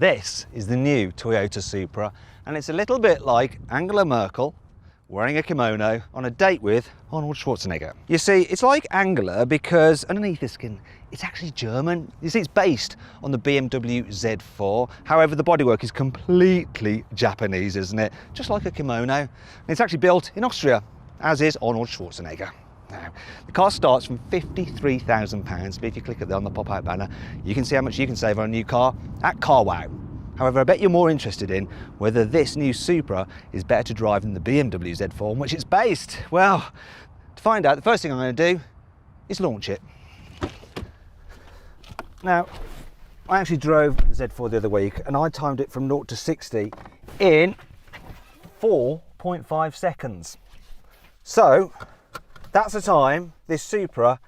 This is the new Toyota Supra, and it's a little bit like Angela Merkel wearing a kimono on a date with Arnold Schwarzenegger. You see, it's like Angela because underneath the skin, it's actually German. You see, it's based on the BMW Z4. However, the bodywork is completely Japanese, isn't it? Just like a kimono. And it's actually built in Austria, as is Arnold Schwarzenegger. Now, the car starts from £53,000, but if you click on the pop-out banner, you can see how much you can save on a new car at CarWow. However, I bet you're more interested in whether this new Supra is better to drive than the BMW Z4 on which it's based. Well, to find out, the first thing I'm going to do is launch it. Now, I actually drove the Z4 the other week and I timed it from 0 to 60 in 4.5 seconds. So, that's the time this Supra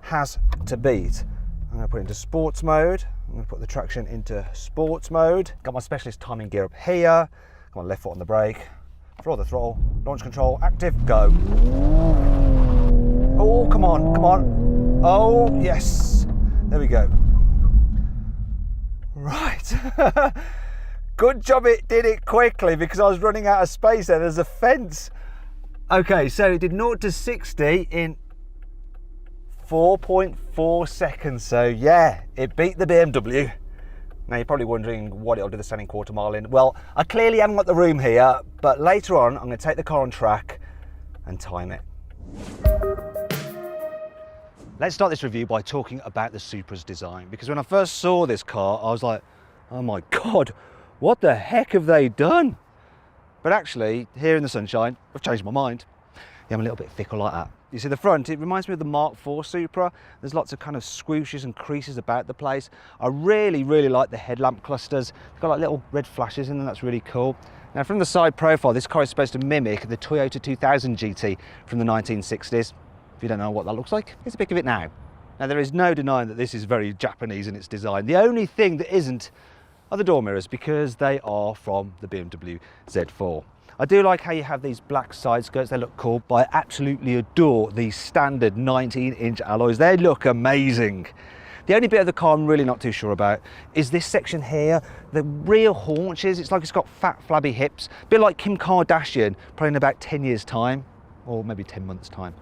has to beat. I'm going to put it into sports mode. I'm going to put the traction into sports mode. Got my specialist timing gear up here. Got my left foot on the brake. Floor the throttle. Launch control active. Go. Oh, come on, come on. Oh, yes. There we go. Right. Good job it did it quickly because I was running out of space there. There's a fence. Okay, so it did 0 to 60 in 4.4 seconds. So yeah, it beat the BMW. Now you're probably wondering what it'll do the standing quarter mile in. Well, I clearly haven't got the room here, but later on I'm going to take the car on track and time it. Let's start this review by talking about the Supra's design, because when I first saw this car I was like, oh my god, what the heck have they done? But actually, here in the sunshine, I've changed my mind. Yeah, I'm a little bit fickle like that. You see the front, it reminds me of the Mark IV Supra. There's lots of kind of swooshes and creases about the place. I really like the headlamp clusters. They've got like little red flashes in them, that's really cool. Now from the side profile, this car is supposed to mimic the Toyota 2000 GT from the 1960s. If you don't know what that looks like, here's a pic of it now. Now there is no denying that this is very Japanese in its design. The only thing that isn't are the door mirrors, because they are from the BMW Z4. I do like how you have these black side skirts, they look cool, but I absolutely adore these standard 19-inch alloys. They look amazing. The only bit of the car I'm really not too sure about is this section here, the rear haunches. It's like it's got fat, flabby hips, a bit like Kim Kardashian, probably in about 10 years' time, or maybe 10 months' time.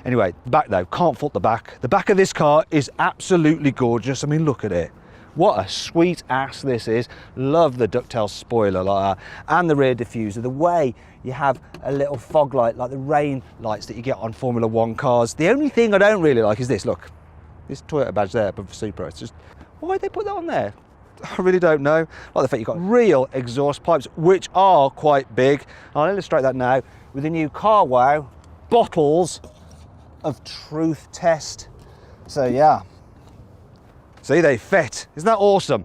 Anyway, the back though, can't fault the back. The back of this car is absolutely gorgeous. I mean, look at it. What a sweet ass this is. Love the ducktail spoiler like that. And the rear diffuser. The way you have a little fog light like the rain lights that you get on Formula One cars. The only thing I don't really like is this, look. This Toyota badge there above the Supra. It's just, why did they put that on there? I really don't know. Like the fact you've got real exhaust pipes, which are quite big. I'll illustrate that now with the new CarWow bottles of truth test. So yeah. See, they fit. Isn't that awesome?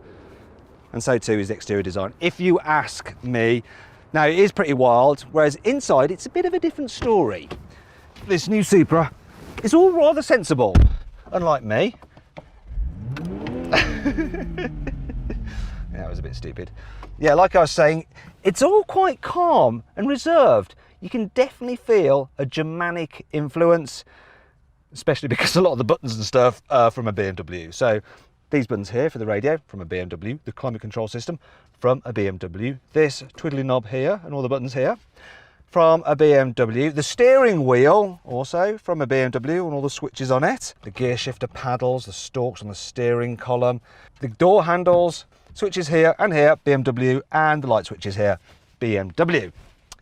And so too is the exterior design, if you ask me. Now, it is pretty wild, whereas inside, it's a bit of a different story. This new Supra is all rather sensible, unlike me. Yeah, that was a bit stupid. Yeah, like I was saying, it's all quite calm and reserved. You can definitely feel a Germanic influence, especially because a lot of the buttons and stuff are from a BMW. So these buttons here for the radio, from a BMW, the climate control system from a BMW, this twiddly knob here and all the buttons here from a BMW, the steering wheel also from a BMW and all the switches on it, the gear shifter paddles, the stalks on the steering column, the door handles, switches here and here, BMW, and the light switches here, BMW.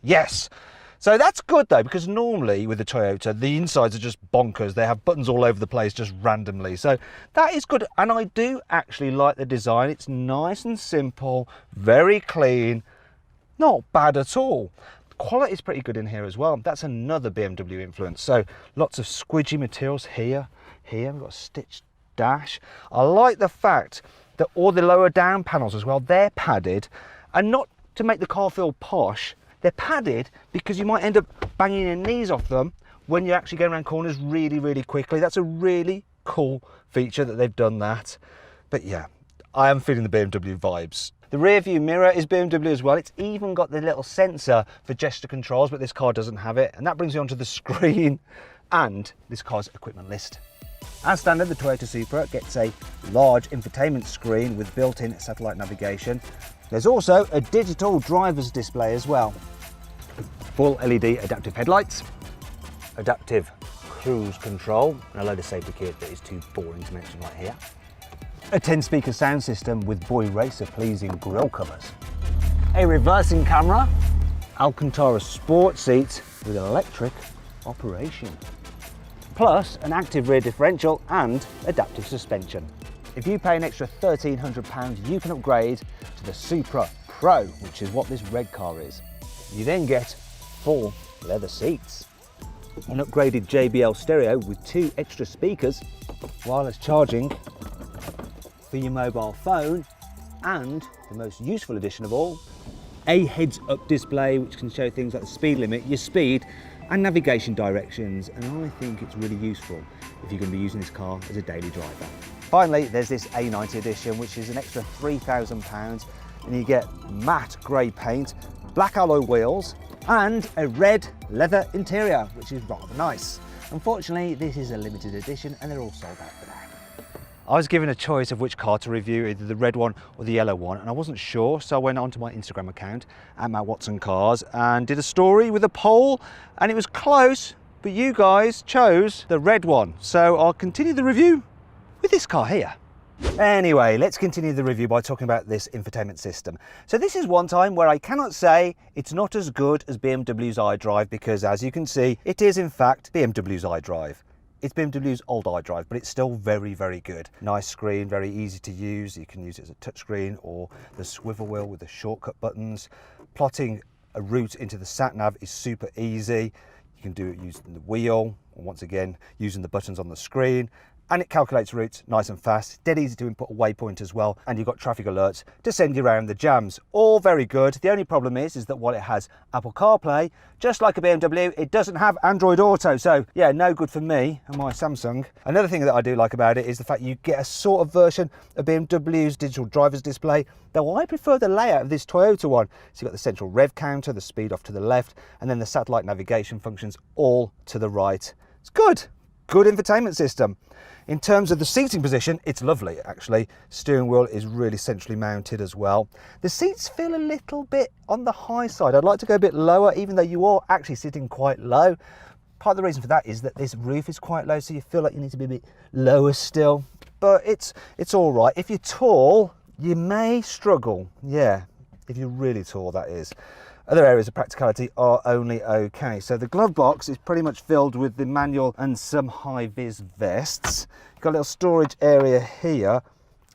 Yes. So that's good though, because normally with the Toyota, the insides are just bonkers. They have buttons all over the place just randomly. So that is good. And I do actually like the design. It's nice and simple, very clean, not bad at all. The quality is pretty good in here as well. That's another BMW influence. So lots of squidgy materials here, we've got a stitched dash. I like the fact that all the lower down panels as well, they're padded, and not to make the car feel posh, they're padded because you might end up banging your knees off them when you're actually going around corners really quickly. That's a really cool feature that they've done that. But yeah, I am feeling the BMW vibes. The rear view mirror is BMW as well. It's even got the little sensor for gesture controls, but this car doesn't have it. And that brings me onto the screen and this car's equipment list. As standard, the Toyota Supra gets a large infotainment screen with built-in satellite navigation, There's also a digital driver's display as well. Full LED adaptive headlights, adaptive cruise control, and a load of safety kit that is too boring to mention right here. A 10-speaker sound system with boy racer pleasing grille covers. A reversing camera, Alcantara sport seats with electric operation. Plus an active rear differential and adaptive suspension. If you pay an extra £1,300, you can upgrade to the Supra Pro, which is what this red car is. You then get full leather seats, an upgraded JBL stereo with 2 extra speakers, wireless charging for your mobile phone, and the most useful addition of all, a heads-up display which can show things like the speed limit, your speed, and navigation directions, and I think it's really useful if you're going to be using this car as a daily driver. Finally, there's this A90 edition, which is an extra £3,000, and you get matte grey paint, black alloy wheels, and a red leather interior, which is rather nice. Unfortunately, this is a limited edition and they're all sold out for now. I was given a choice of which car to review, either the red one or the yellow one, and I wasn't sure, so I went onto my Instagram account at Matt Watson Cars and did a story with a poll, and it was close, but you guys chose the red one. So I'll continue the review with this car here. Anyway, let's continue the review by talking about this infotainment system. So this is one time where I cannot say it's not as good as BMW's iDrive, because as you can see, it is in fact BMW's iDrive. It's BMW's old iDrive, but it's still very, very good. Nice screen, very easy to use. You can use it as a touchscreen or the swivel wheel with the shortcut buttons. Plotting a route into the sat-nav is super easy. You can do it using the wheel, or once again, using the buttons on the screen. And it calculates routes nice and fast, dead easy to input a waypoint as well, and you've got traffic alerts to send you around the jams. All very good. The only problem is that while it has Apple CarPlay, just like a BMW, it doesn't have Android Auto, so yeah, no good for me and my Samsung. Another thing that I do like about it is the fact you get a sort of version of BMW's digital driver's display, though I prefer the layout of this Toyota one. So you've got the central rev counter, the speed off to the left, and then the satellite navigation functions all to the right. It's good. Good infotainment system. In terms of the seating position, it's lovely actually. Steering wheel is really centrally mounted as well. The seats feel a little bit on the high side. I'd like to go a bit lower, even though you are actually sitting quite low. Part of the reason for that is that this roof is quite low, so you feel like you need to be a bit lower still. But it's all right. If you're tall, you may struggle. Yeah, if you're really tall, that is. Other areas of practicality are only okay. So the glove box is pretty much filled with the manual and some high-vis vests. You've got a little storage area here,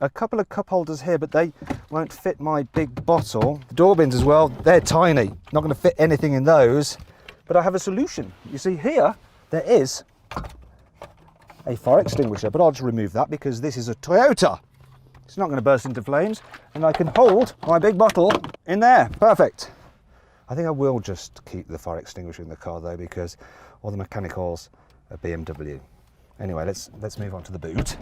a couple of cup holders here, but they won't fit my big bottle. The door bins as well, they're tiny. Not going to fit anything in those, but I have a solution. You see here, there is a fire extinguisher, but I'll just remove that because this is a Toyota. It's not going to burst into flames, and I can hold my big bottle in there. Perfect. I think I will just keep the fire extinguisher in the car though, because all the mechanicals are BMW. Anyway, let's move on to the boot.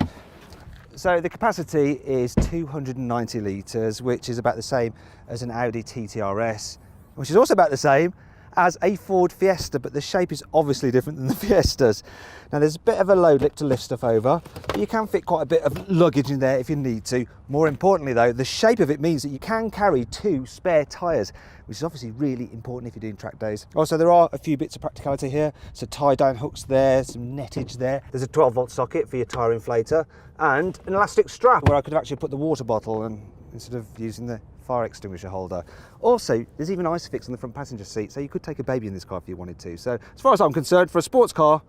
So the capacity is 290 litres, which is about the same as an Audi TT RS, which is also about the same as a Ford Fiesta, but the shape is obviously different than the Fiestas. Now there's a bit of a load lip to lift stuff over, but you can fit quite a bit of luggage in there if you need to. More importantly though, the shape of it means that you can carry 2 spare tyres, which is obviously really important if you're doing track days. Also, there are a few bits of practicality here. So tie down hooks there, some nettage there. There's a 12-volt socket for your tyre inflator and an elastic strap where I could have actually put the water bottle and instead of using the fire extinguisher holder. Also, there's even ISOFIX on the front passenger seat, so you could take a baby in this car if you wanted to. So as far as I'm concerned, for a sports car,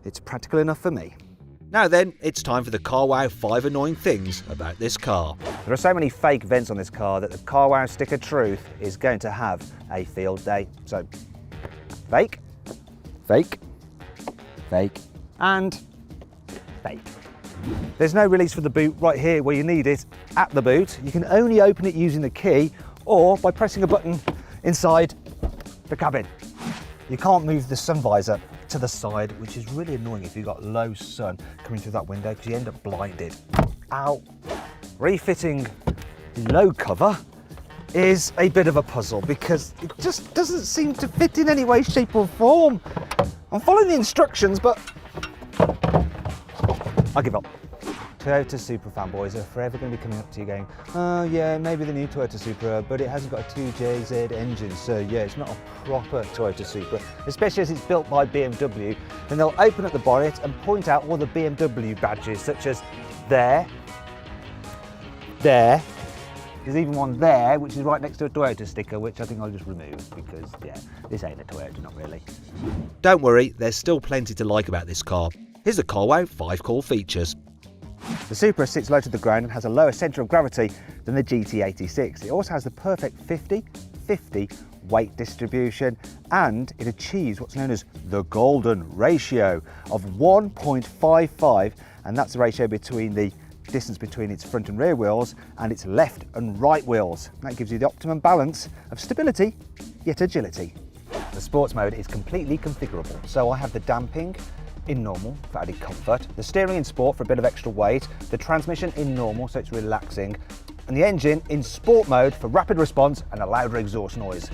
it's practical enough for me. Now then, it's time for the Car Wow 5 annoying things about this car. There are so many fake vents on this car that the Car Wow stick of truth is going to have a field day. So, fake, fake, fake, and fake. There's no release for the boot right here where you need it at the boot. You can only open it using the key or by pressing a button inside the cabin. You can't move the sun visor to the side, which is really annoying if you've got low sun coming through that window because you end up blinded. Ow. Refitting the low cover is a bit of a puzzle because it just doesn't seem to fit in any way, shape or form. I'm following the instructions, but I give up. Toyota Supra fanboys are forever going to be coming up to you going, oh yeah, maybe the new Toyota Supra, but it hasn't got a 2JZ engine, so yeah, it's not a proper Toyota Supra, especially as it's built by BMW. Then they'll open up the bonnet and point out all the BMW badges, such as there, there's even one there, which is right next to a Toyota sticker, which I think I'll just remove because, yeah, this ain't a Toyota, not really. Don't worry, there's still plenty to like about this car. Here's the car wow 5 cool features. The Supra sits low to the ground and has a lower centre of gravity than the GT86. It also has the perfect 50-50 weight distribution, and it achieves what's known as the golden ratio of 1.55, and that's the ratio between the distance between its front and rear wheels and its left and right wheels. That gives you the optimum balance of stability yet agility. The sports mode is completely configurable, so I have the damping in normal for added comfort, the steering in sport for a bit of extra weight, the transmission in normal so it's relaxing, and the engine in sport mode for rapid response and a louder exhaust noise.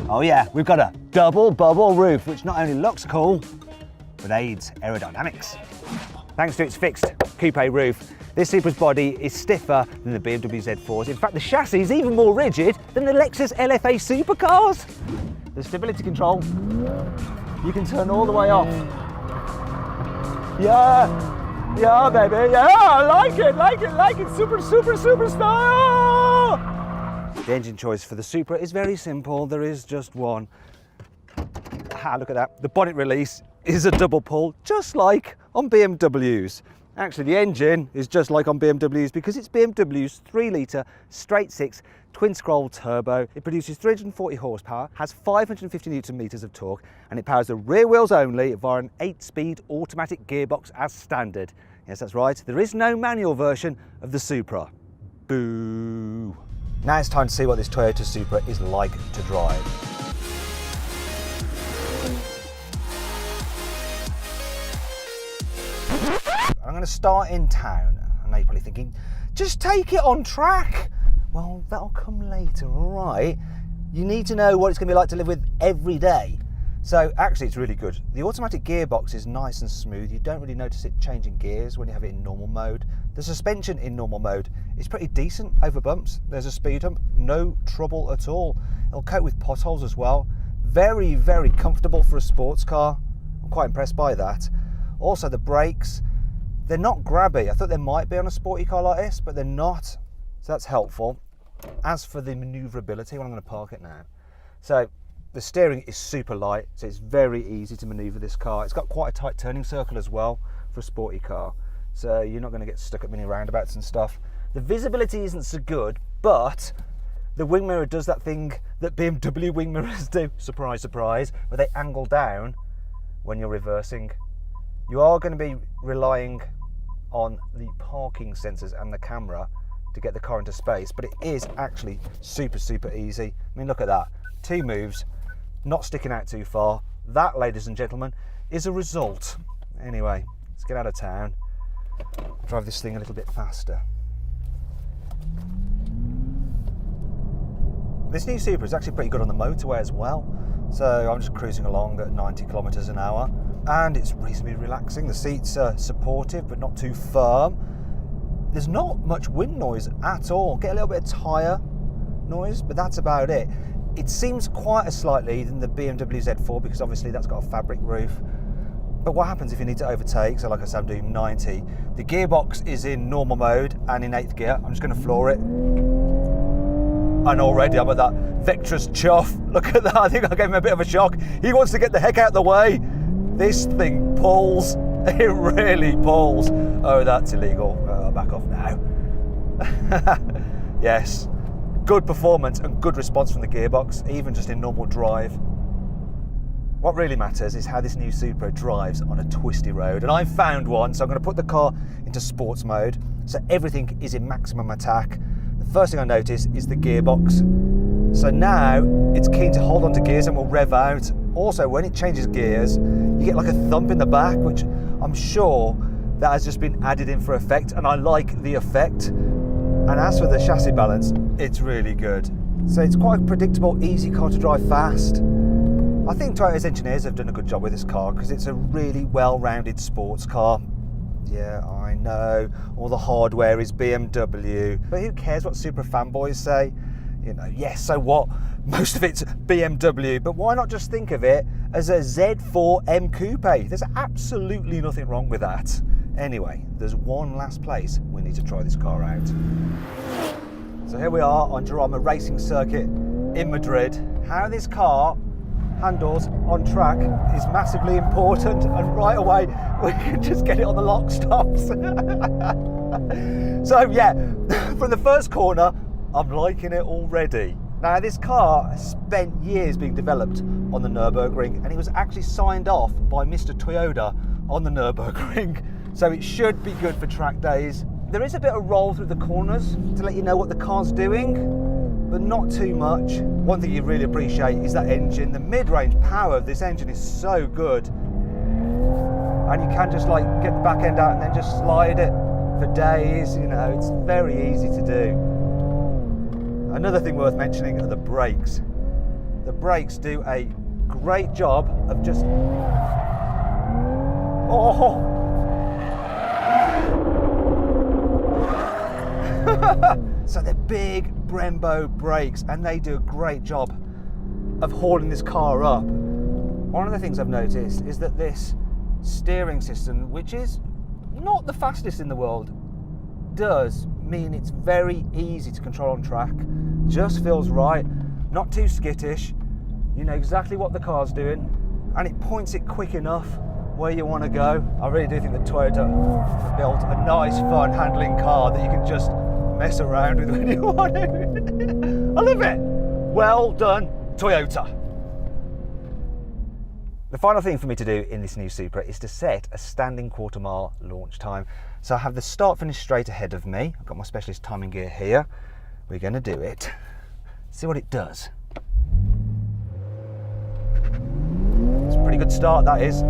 Oh yeah, we've got a double bubble roof, which not only looks cool, but aids aerodynamics. Thanks to its fixed coupe roof, this Supra's body is stiffer than the BMW Z4's. In fact, the chassis is even more rigid than the Lexus LFA supercars. The stability control, you can turn all the way off. Yeah, baby, yeah, like it, super style! The engine choice for the Supra is very simple, there is just one. Ah, look at that, the bonnet release is a double pull, just like on BMWs. Actually, the engine is just like on BMWs because it's BMW's 3-litre straight-six twin-scroll turbo. It produces 340 horsepower, has 550 newton meters of torque, and it powers the rear wheels only via an 8-speed automatic gearbox as standard. Yes, that's right, there is no manual version of the Supra. Boo! Now it's time to see what this Toyota Supra is like to drive. I'm going to start in town. I know you're probably thinking, just take it on track. Well, that'll come later, all right? You need to know what it's going to be like to live with every day. So actually it's really good. The automatic gearbox is nice and smooth. You don't really notice it changing gears when you have it in normal mode. The suspension in normal mode is pretty decent over bumps. There's a speed hump, no trouble at all. It'll cope with potholes as well. Very, very comfortable for a sports car. I'm quite impressed by that. Also the brakes, they're not grabby. I thought they might be on a sporty car like this, but they're not. So that's helpful. As for the manoeuvrability, well, I'm going to park it now. So the steering is super light, so it's very easy to manoeuvre this car. It's got quite a tight turning circle as well for a sporty car. So you're not going to get stuck at mini roundabouts and stuff. The visibility isn't so good, but the wing mirror does that thing that BMW wing mirrors do, surprise, surprise, where they angle down when you're reversing. You are going to be relying on the parking sensors and the camera to get the car into space, but it is actually super, super easy. I mean, look at that. 2 moves, not sticking out too far. That, ladies and gentlemen, is a result. Anyway, let's get out of town. Drive this thing a little bit faster. This new Supra is actually pretty good on the motorway as well. So I'm just cruising along at 90 kilometers an hour. And it's reasonably relaxing. The seats are supportive but not too firm. There's not much wind noise at all. Get a little bit of tyre noise, but that's about it. It seems quieter slightly than the BMW Z4 because obviously that's got a fabric roof. But what happens if you need to overtake? So like I said, I'm doing 90. The gearbox is in normal mode and in 8th gear. I'm just going to floor it. And already I'm at that Vectra's chuff. Look at that, I think I gave him a bit of a shock. He wants to get the heck out of the way. This thing pulls, it really pulls. Oh, that's illegal. Back off now. Yes, good performance and good response from the gearbox, even just in normal drive. What really matters is how this new Supra drives on a twisty road, and I've found one, so I'm going to put the car into sports mode, so everything is in maximum attack. The first thing I notice is the gearbox. So now it's keen to hold on to gears and will rev out. Also, when it changes gears, you get like a thump in the back, which I'm sure that has just been added in for effect, and I like the effect. And as for the chassis balance, it's really good. So it's quite a predictable, easy car to drive fast. I think Toyota's engineers have done a good job with this car because it's a really well-rounded sports car. Yeah, I know, all the hardware is BMW, but who cares what Supra fanboys say? You know, yes, so what? Most of it's BMW, but why not just think of it as a Z4 M Coupe? There's absolutely nothing wrong with that. Anyway, there's one last place we need to try this car out. So here we are on Jarama Racing Circuit in Madrid. How this car handles on track is massively important, and right away we can just get it on the lock stops. So yeah, from the first corner, I'm liking it already. Now this car spent years being developed on the Nürburgring, and it was actually signed off by Mr. Toyota on the Nürburgring, so it should be good for track days. There is a bit of roll through the corners to let you know what the car's doing, but not too much. One thing you really appreciate is that engine. The mid-range power of this engine is so good, and you can just like get the back end out and then just slide it for days. You know, it's very easy to do. Another thing worth mentioning are the brakes. The brakes do a great job of just... Oh! So they're big Brembo brakes, and they do a great job of hauling this car up. One of the things I've noticed is that this steering system, which is not the fastest in the world, does mean it's very easy to control on track. Just feels right, not too skittish. You know exactly what the car's doing, and it points it quick enough where you want to go. I really do think that Toyota have built a nice, fun handling car that you can just mess around with when you want to. I love it. Well done, Toyota. The final thing for me to do in this new Supra is to set a standing quarter mile launch time. So I have the start finish straight ahead of me. I've got my specialist timing gear here. We're going to do it. See what it does. It's a pretty good start, that is.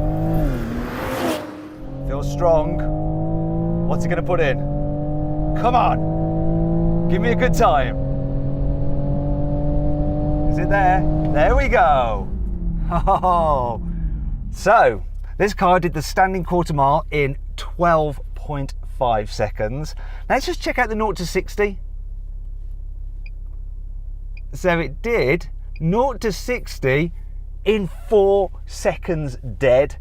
Feels strong. What's it going to put in? Come on. Give me a good time. Is it there? There we go. Oh. So, this car did the standing quarter mile in 12.5 seconds. Now let's just check out the 0 to 60. So it did 0 to 60 in 4 seconds dead.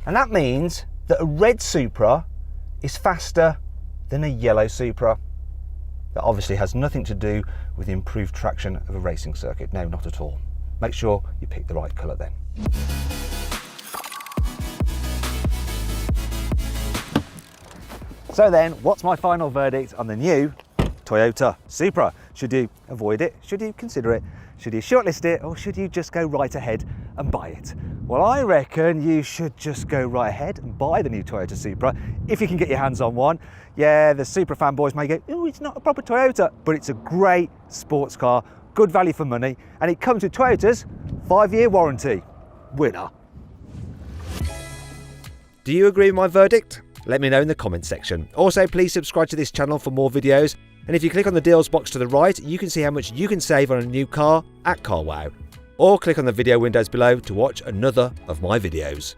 And that means that a red Supra is faster than a yellow Supra. That obviously has nothing to do with the improved traction of a racing circuit. No, not at all. Make sure you pick the right colour then. So then, what's my final verdict on the new Toyota Supra? Should you avoid it? Should you consider it? Should you shortlist it? Or should you just go right ahead and buy it? Well, I reckon you should just go right ahead and buy the new Toyota Supra if you can get your hands on one. Yeah, the Supra fanboys may go, oh, it's not a proper Toyota, but it's a great sports car, good value for money, and it comes with Toyota's 5-year warranty. Winner. Do you agree with my verdict? Let me know in the comments section. Also, please subscribe to this channel for more videos. And if you click on the deals box to the right, you can see how much you can save on a new car at CarWow. Or click on the video windows below to watch another of my videos.